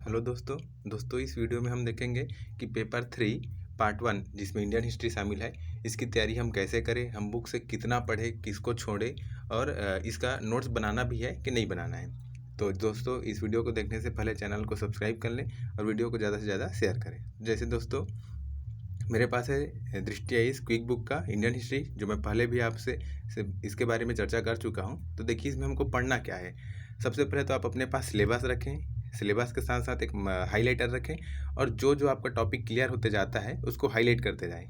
Hello दोस्तों इस video में हम देखेंगे कि पेपर 3 पार्ट 1 जिसमें इंडियन हिस्ट्री शामिल है, इसकी तैयारी हम कैसे करें, हम बुक से कितना पढ़ें, किसको छोड़ें और इसका नोट्स बनाना भी है कि नहीं बनाना है। तो दोस्तों इस वीडियो को देखने से पहले चैनल को सब्सक्राइब कर लें और वीडियो को ज़्यादा से ज़्यादा शेयर करें। जैसे दोस्तों मेरे पास है दृष्टि आइज क्विक बुक का इंडियन हिस्ट्री, जो मैं पहले भी आपसे इसके बारे में चर्चा कर चुका हूँ। तो देखिए इसमें हमको पढ़ना क्या है। सबसे पहले तो आप अपने पास सिलेबस रखें, सिलेबस के साथ साथ एक हाईलाइटर रखें और जो जो आपका टॉपिक क्लियर होते जाता है उसको हाईलाइट करते जाएं।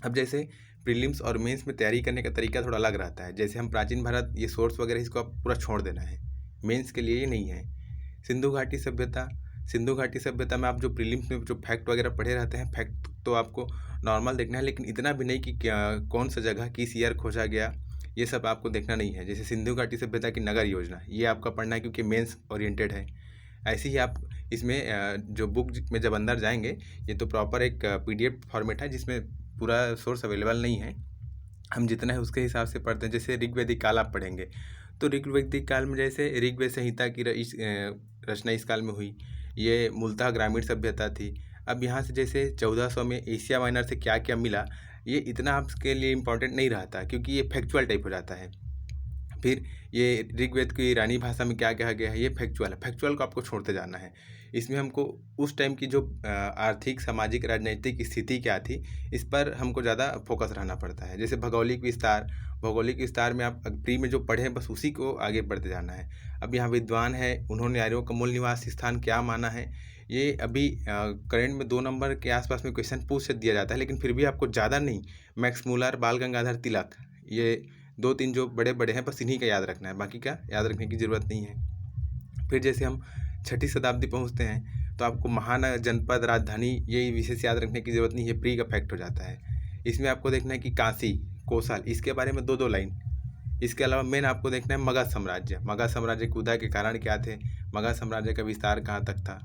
अब जैसे प्रीलिम्स और मेंस में तैयारी करने का तरीका थोड़ा अलग रहता है। जैसे हम प्राचीन भारत, ये सोर्स वगैरह इसको आप पूरा छोड़ देना है, मेंस के लिए ये नहीं है। सिंधु घाटी सभ्यता में आप जो प्रीलिम्स में जो फैक्ट वगैरह पढ़े रहते हैं, फैक्ट तो आपको नॉर्मल देखना है, लेकिन इतना भी नहीं कि क्या कौन सा जगह किस ईयर खोजा गया, ये सब आपको देखना नहीं है। जैसे सिंधु घाटी सभ्यता की नगर योजना, ये आपका पढ़ना है क्योंकि मेंस ओरिएंटेड है। ऐसे ही आप इसमें जो बुक में जब अंदर जाएंगे, ये तो प्रॉपर एक PDF फॉर्मेट है जिसमें पूरा सोर्स अवेलेबल नहीं है, हम जितना है उसके हिसाब से पढ़ते हैं। जैसे ऋग्वैदिक काल आप पढ़ेंगे तो ऋग्वैदिक काल में जैसे ऋग्वेद संहिता की रचना इस काल में हुई, ये मूलतः ग्रामीण सभ्यता थी। अब यहाँ से जैसे 1400 में एशिया माइनर से क्या क्या मिला, ये इतना आपके लिए इम्पोर्टेंट नहीं रहता क्योंकि ये फैक्चुअल टाइप हो जाता है। फिर ये ऋग्वेद की ईरानी भाषा में क्या कहा गया है, ये फैक्चुअल है, फैक्चुअल को आपको छोड़ते जाना है। इसमें हमको उस टाइम की जो आर्थिक, सामाजिक, राजनीतिक स्थिति क्या थी, इस पर हमको ज़्यादा फोकस रहना पड़ता है। जैसे भौगोलिक विस्तार में आप प्री में जो पढ़े बस उसी को आगे बढ़ते जाना है। अब यहाँ विद्वान है, उन्होंने आर्यों का मूल निवास स्थान क्या माना है, ये अभी करंट में 2 नंबर के आसपास में क्वेश्चन पूछ से दिया जाता है, लेकिन फिर भी आपको ज़्यादा नहीं, मैक्स मुलर, बाल गंगाधर तिलक, ये 2-3 जो बड़े बड़े हैं बस इन्हीं का याद रखना है, बाकी का याद रखने की ज़रूरत नहीं है। फिर जैसे हम 6ठी शताब्दी पहुँचते हैं तो आपको महानगर, जनपद, राजधानी, ये विशेष याद रखने की ज़रूरत नहीं है, प्री का फैक्ट हो जाता है। इसमें आपको देखना है कि काशी, कौशल, इसके बारे में 2-2 लाइन। इसके अलावा मेन आपको देखना है मगध साम्राज्य के उदय के कारण क्या थे, मगध साम्राज्य का विस्तार कहाँ तक था।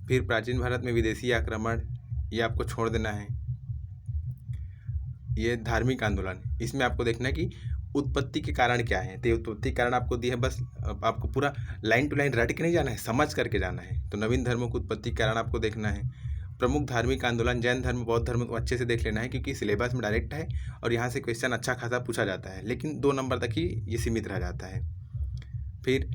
फिर प्राचीन भारत में विदेशी आक्रमण, ये आपको छोड़ देना है। ये धार्मिक आंदोलन, इसमें आपको देखना है कि उत्पत्ति के कारण क्या है। तो उत्पत्ति कारण आपको दिया है, बस आपको पूरा लाइन टू लाइन रट के नहीं जाना है, समझ करके जाना है। तो नवीन धर्मों की उत्पत्ति के कारण आपको देखना है। प्रमुख धार्मिक आंदोलन, जैन धर्म, बौद्ध धर्म को अच्छे से देख लेना है क्योंकि सिलेबस में डायरेक्ट है और यहाँ से क्वेश्चन अच्छा खासा पूछा जाता है, लेकिन 2 नंबर तक ही ये सीमित रह जाता है। फिर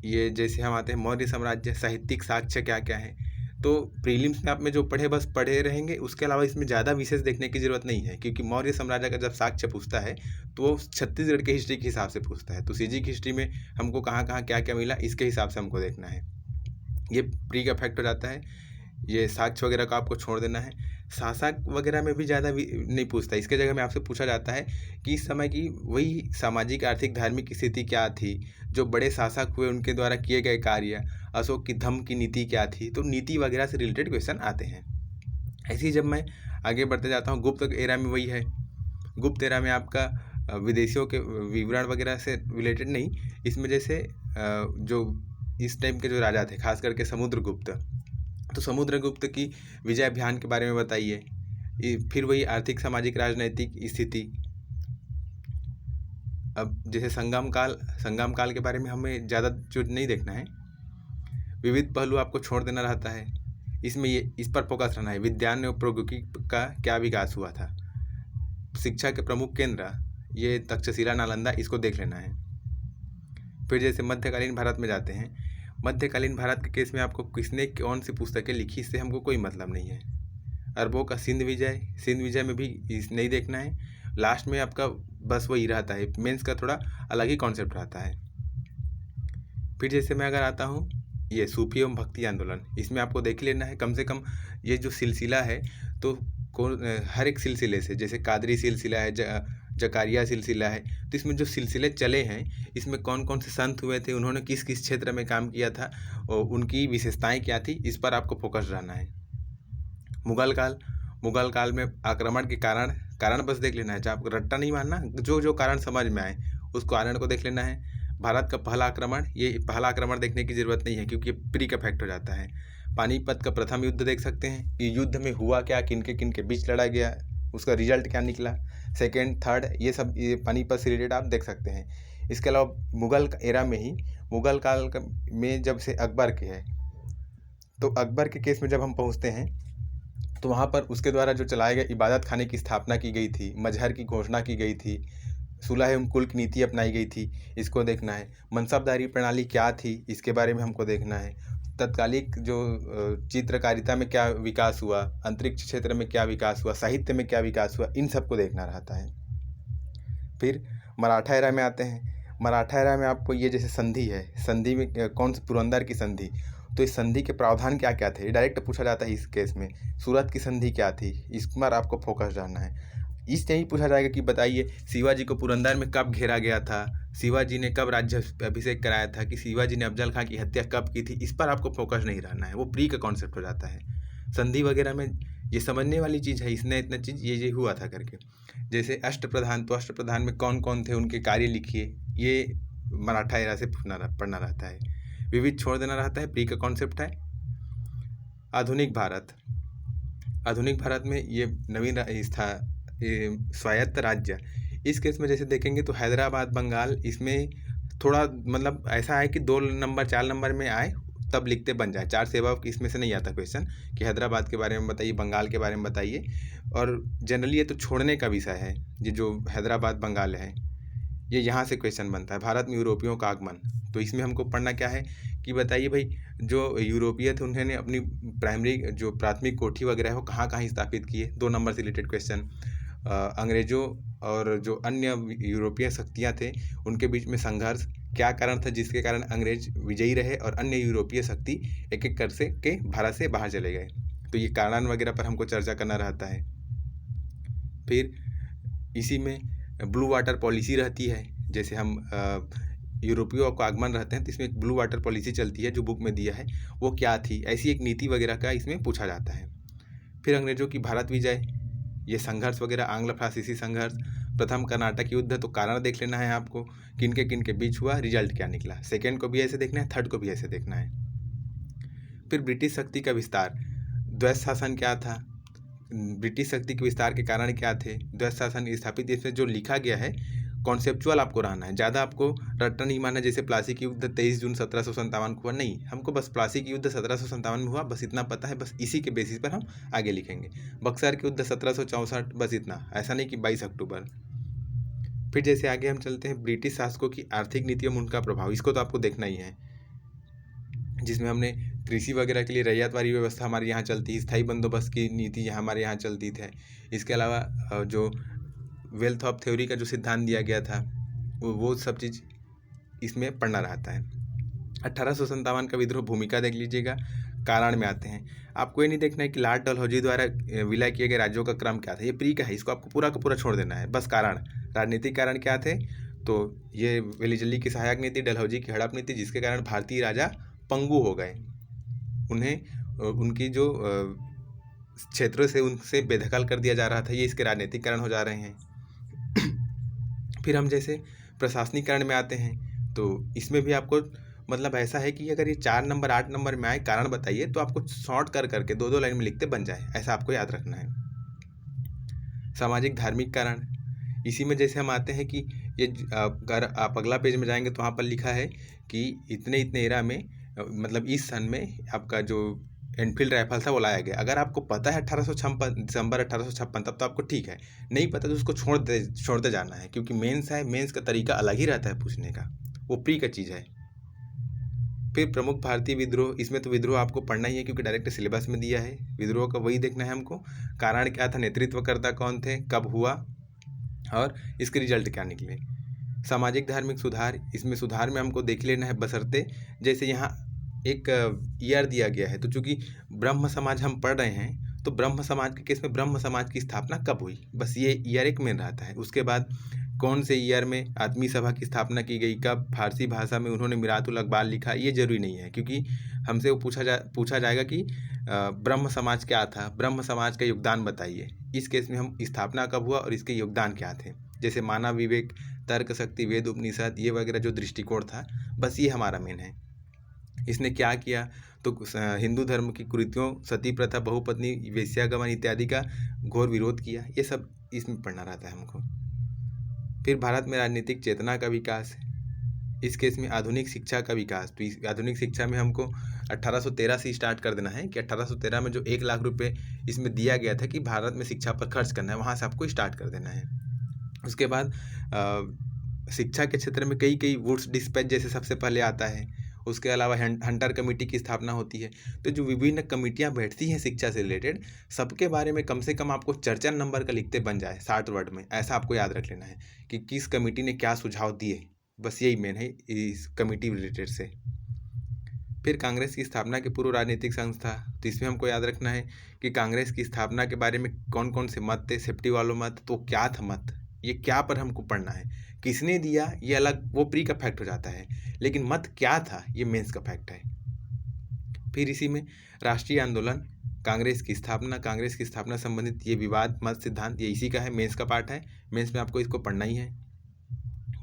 ये जैसे हम आते हैं मौर्य साम्राज्य, साहित्यिक साक्ष्य क्या क्या है। तो प्रीलिम्स में आप में जो पढ़े बस पढ़े रहेंगे, उसके अलावा इसमें ज़्यादा विशेष देखने की ज़रूरत नहीं है क्योंकि मौर्य साम्राज्य का जब साक्ष्य पूछता है तो वो छत्तीसगढ़ के हिस्ट्री के हिसाब से पूछता है। तो CG की हिस्ट्री में हमको कहाँ कहाँ क्या क्या मिला, इसके हिसाब से हमको देखना है। ये प्री का फैक्ट हो जाता है। ये साक्ष्य वगैरह का आपको छोड़ देना है। शासक वगैरह में भी ज़्यादा नहीं पूछता, इसके जगह में आपसे पूछा जाता है कि इस समय की वही सामाजिक, आर्थिक, धार्मिक स्थिति क्या थी, जो बड़े शासक हुए उनके द्वारा किए गए कार्य, अशोक की धम्म की नीति क्या थी। तो नीति वगैरह से रिलेटेड क्वेश्चन आते हैं। ऐसे ही जब मैं आगे बढ़ते जाता हूँ, गुप्त एरा में वही है। गुप्त एरा में आपका विदेशियों के विवरण वगैरह से रिलेटेड नहीं, इसमें जैसे जो इस टाइम के जो राजा थे, खास करके समुद्रगुप्त, तो समुद्रगुप्त की विजय अभियान के बारे में बताइए। फिर वही आर्थिक, सामाजिक, राजनैतिक स्थिति। अब जैसे संगम काल के बारे में हमें ज़्यादा जो नहीं देखना है, विविध पहलू आपको छोड़ देना रहता है। इसमें ये इस पर फोकस रहना है, विज्ञान और प्रौद्योगिकी का क्या विकास हुआ था। शिक्षा के प्रमुख केंद्र, ये तक्षशिला, नालंदा, इसको देख लेना है। फिर जैसे मध्यकालीन भारत में जाते हैं, मध्यकालीन भारत के केस में आपको किसने कौन सी पुस्तकें लिखी, इससे हमको कोई मतलब नहीं है। अरबों का सिंध विजय में भी इस नहीं देखना है। लास्ट में आपका बस वही रहता है, मेंस का थोड़ा अलग ही कॉन्सेप्ट रहता है। फिर जैसे मैं अगर आता हूँ ये सूफी एवं भक्ति आंदोलन, इसमें आपको देख लेना है कम से कम ये जो सिलसिला है, तो हर एक सिलसिले से, जैसे कादरी सिलसिला है, जकारिया सिलसिला है, तो इसमें जो सिलसिले चले हैं, इसमें कौन कौन से संत हुए थे, उन्होंने किस किस क्षेत्र में काम किया था और उनकी विशेषताएं क्या थी, इस पर आपको फोकस रहना है। मुगल काल में आक्रमण के कारण बस देख लेना है, जहाँ आपको रट्टा नहीं मारना, जो जो कारण समझ में आए उस कारण को देख लेना है। भारत का पहला आक्रमण, ये पहला आक्रमण देखने की ज़रूरत नहीं है क्योंकि प्री का फैक्ट हो जाता है। पानीपत का प्रथम युद्ध देख सकते हैं कि युद्ध में हुआ क्या, किनके किनके बीच लड़ा गया, उसका रिजल्ट क्या निकला, सेकेंड, थर्ड, ये सब ये पानीपत से रिलेटेड आप देख सकते हैं। इसके अलावा मुगल एरा में ही, मुगल काल में जब से अकबर के है, तो अकबर के केस में जब हम पहुँचते हैं तो वहाँ पर उसके द्वारा जो चलाए गए इबादत खाने की स्थापना की गई थी, मजहर की घोषणा की गई थी, सुलह-ए-मुल्क नीति अपनाई गई थी, इसको देखना है। मनसबदारी प्रणाली क्या थी, इसके बारे में हमको देखना है। तत्कालिक जो चित्रकारिता में क्या विकास हुआ, अंतरिक्ष क्षेत्र में क्या विकास हुआ, साहित्य में क्या विकास हुआ, इन सबको देखना रहता है। फिर मराठा एरा में आते हैं। मराठा एरा में आपको ये जैसे संधि है, संधि में कौन सी, पुरंदर की संधि, तो इस संधि के प्रावधान क्या क्या थे, ये डायरेक्ट पूछा जाता है इस केस में। सूरत की संधि क्या थी, इस पर आपको फोकस डालना है। इस नहीं पूछा जाएगा कि बताइए शिवाजी को पुरंदर में कब घेरा गया था, शिवाजी ने कब राज्य अभिषेक कराया था, कि शिवाजी ने अफजल खां की हत्या कब की थी, इस पर आपको फोकस नहीं रहना है, वो प्री का कॉन्सेप्ट हो जाता है। संधि वगैरह में ये समझने वाली चीज़ है, इसने इतना चीज़ ये हुआ था करके। जैसे अष्टप्रधान, तो अष्टप्रधान में कौन कौन थे, उनके कार्य लिखिए, ये मराठा एरा से पढ़ना रहता है। विविध छोड़ देना रहता है, प्री का कॉन्सेप्ट है। आधुनिक भारत, आधुनिक भारत में ये नवीन स्वायत्त राज्य, इस केस में जैसे देखेंगे तो हैदराबाद, बंगाल, इसमें थोड़ा मतलब ऐसा है कि 2 नंबर 4 नंबर में आए तब लिखते बन जाए, 4 से अबव इसमें से नहीं आता क्वेश्चन कि हैदराबाद के बारे में बताइए, बंगाल के बारे में बताइए। और जनरली ये तो छोड़ने का विषय है, ये जो हैदराबाद बंगाल है, ये यहाँ से क्वेश्चन बनता है। भारत में यूरोपियों का आगमन, तो इसमें हमको पढ़ना क्या है कि बताइए भाई, जो यूरोपीय थे उन्होंने अपनी प्राइमरी जो प्राथमिक कोठी वगैरह है वो कहाँ कहाँ स्थापित किए, 2 नंबर से रिलेटेड क्वेश्चन। अंग्रेज़ों और जो अन्य यूरोपीय शक्तियाँ थे उनके बीच में संघर्ष, क्या कारण था जिसके कारण अंग्रेज विजयी रहे और अन्य यूरोपीय शक्ति एक एक कर से के भारत से बाहर चले गए, तो ये कारण वगैरह पर हमको चर्चा करना रहता है। फिर इसी में ब्लू वाटर पॉलिसी रहती है, जैसे हम यूरोपियों का आगमन रहते हैं तो इसमें एक ब्लू वाटर पॉलिसी चलती है जो बुक में दिया है, वो क्या थी, ऐसी एक नीति वगैरह का इसमें पूछा जाता है। फिर अंग्रेज़ों की भारत विजय, ये संघर्ष वगैरह, आंग्ल फ्रांसीसी संघर्ष, प्रथम कर्नाटक युद्ध, तो कारण देख लेना है आपको, किन के बीच हुआ, रिजल्ट क्या निकला। सेकेंड को भी ऐसे देखना है, थर्ड को भी ऐसे देखना है। फिर ब्रिटिश शक्ति का विस्तार, द्वैत शासन क्या था, ब्रिटिश शक्ति के विस्तार के कारण क्या थे, द्वैत शासन स्थापित, इसमें जो लिखा गया है कॉन्सेप्चुअल आपको रहना है, ज़्यादा आपको रट्टा नहीं मानना। जैसे प्लासी की युद्ध 23 जून 1757 को हुआ, नहीं, हमको बस प्लासी की युद्ध 1757 में हुआ, बस इतना पता है, बस इसी के बेसिस पर हम आगे लिखेंगे। बक्सर की युद्ध 1764, बस इतना, ऐसा नहीं कि 22 अक्टूबर। फिर जैसे आगे हम चलते हैं, ब्रिटिश शासकों की आर्थिक नीतियों में उनका प्रभाव, इसको तो आपको देखना ही है, जिसमें हमने कृषि वगैरह के लिए रैयतवारी व्यवस्था हमारे यहाँ चलती है, स्थायी बंदोबस्त की नीति यहाँ हमारे यहाँ चलती थी। इसके अलावा जो वेल्थ ऑफ थ्योरी का जो सिद्धांत दिया गया था, वो सब चीज़ इसमें पढ़ना रहता है। 1857 का विद्रोह, भूमिका देख लीजिएगा। कारण में आते हैं, आपको ये नहीं देखना है कि लॉर्ड डलहौजी द्वारा विलय किए गए राज्यों का क्रम क्या था, ये प्री का है, इसको आपको पूरा का पूरा छोड़ देना है। बस कारण, राजनीतिक कारण क्या थे, तो ये वेलिजल्ली की सहायक नीति, डलहौजी की हड़प नीति, जिसके कारण भारतीय राजा पंगु हो गए, उन्हें उनकी जो क्षेत्रों से उनसे बेदखल कर दिया जा रहा था, ये इसके राजनीतिक कारण हो जा रहे हैं। फिर हम जैसे प्रशासनिक कारण में आते हैं, तो इसमें भी आपको मतलब ऐसा है कि अगर ये 4 नंबर 8 नंबर में आए कारण बताइए, तो आपको शॉर्ट कर करके 2-2 लाइन में लिखते बन जाए, ऐसा आपको याद रखना है। सामाजिक धार्मिक कारण, इसी में जैसे हम आते हैं कि ये अगर आप अगला पेज में जाएंगे तो वहाँ पर लिखा है कि इतने इतने एरा में, मतलब इस सन में आपका जो एनफील्ड राइफल था वो लाया गया। अगर आपको पता है 1856 दिसंबर 1856, तब तो आपको ठीक है, नहीं पता तो उसको छोड़ते जाना है, क्योंकि मेंस है, मेंस का तरीका अलग ही रहता है पूछने का, वो प्री का चीज़ है। फिर प्रमुख भारतीय विद्रोह, इसमें तो विद्रोह आपको पढ़ना ही है क्योंकि डायरेक्ट सिलेबस में दिया है, विद्रोह का वही देखना है हमको, कारण क्या था, नेतृत्वकर्ता कौन थे, कब हुआ और इसके रिजल्ट क्या निकले। सामाजिक धार्मिक सुधार, इसमें सुधार में हमको देख लेना है, बशर्ते जैसे यहाँ एक ईयर दिया गया है, तो चूँकि ब्रह्म समाज हम पढ़ रहे हैं, तो ब्रह्म समाज के केस में ब्रह्म समाज की स्थापना कब हुई, बस ये ईयर एक मेन रहता है। उसके बाद कौन से ईयर में आदमी सभा की स्थापना की गई, कब फारसी भाषा में उन्होंने मिरातुल अकबाल लिखा, ये जरूरी नहीं है, क्योंकि हमसे वो पूछा जाएगा कि ब्रह्म समाज क्या था, ब्रह्म समाज का योगदान बताइए। इस केस में हम स्थापना कब हुआ और इसके योगदान क्या थे, जैसे मानव विवेक, तर्क शक्ति, वेद उपनिषद, ये वगैरह जो दृष्टिकोण था, बस ये हमारा मेन है। इसने क्या किया, तो हिंदू धर्म की कुरीतियों, सती प्रथा, बहुपत्नी, वेश्यागमन इत्यादि का घोर विरोध किया, ये सब इसमें पढ़ना रहता है हमको। फिर भारत में राजनीतिक चेतना का विकास, इस केस में आधुनिक शिक्षा का विकास, तो इस आधुनिक शिक्षा में हमको 1813 से स्टार्ट कर देना है कि 1813 में जो 1 लाख रुपए इसमें दिया गया था कि भारत में शिक्षा पर खर्च करना है, वहाँ से आपको स्टार्ट कर देना है। उसके बाद शिक्षा के क्षेत्र में कई कई वुड्स डिस्पैच जैसे सबसे पहले आता है। उसके अलावा हंटर कमेटी की स्थापना होती है। तो जो विभिन्न कमेटियां बैठती हैं शिक्षा से रिलेटेड, सबके बारे में कम से कम आपको 4 नंबर का लिखते बन जाए 60 वर्ड में, ऐसा आपको याद रख लेना है कि किस कमेटी ने क्या सुझाव दिए। बस यही मेन है इस कमेटी रिलेटेड से। फिर कांग्रेस की स्थापना के पूर्व राजनीतिक संस्था, तो इसमें हमको याद रखना है कि कांग्रेस की स्थापना के बारे में कौन कौन से मत थे, सेफ्टी वालों मत, तो क्या था मत, ये क्या पर हमको पढ़ना है, किसने दिया ये अलग, वो प्री का फैक्ट हो जाता है, लेकिन मत क्या था ये मेंस का फैक्ट है। फिर इसी में राष्ट्रीय आंदोलन, कांग्रेस की स्थापना संबंधित ये विवाद, मत, सिद्धांत, ये इसी का है, मेंस का पार्ट है, मेंस में आपको इसको पढ़ना ही है।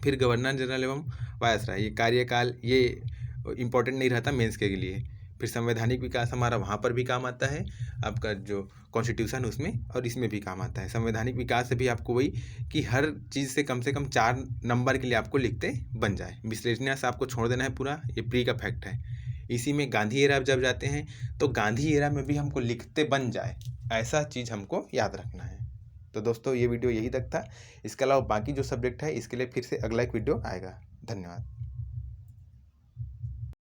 फिर गवर्नर जनरल एवं वायसराय, ये कार्यकाल, ये इम्पोर्टेंट नहीं रहता मेंस के लिए। फिर संवैधानिक विकास हमारा वहाँ पर भी काम आता है, आपका जो कॉन्स्टिट्यूशन उसमें, और इसमें भी काम आता है। संवैधानिक विकास से भी आपको वही कि हर चीज़ से कम 4 नंबर के लिए आपको लिखते बन जाए। विश्लेषण से आपको छोड़ देना है पूरा, ये प्री का फैक्ट है। इसी में गांधी एरा जब जाते हैं तो गांधी एरा में भी हमको लिखते बन जाए, ऐसा चीज़ हमको याद रखना है। तो दोस्तों ये वीडियो यही तक था। इसके अलावा बाकी जो सब्जेक्ट है इसके लिए फिर से अगला एक वीडियो आएगा। धन्यवाद।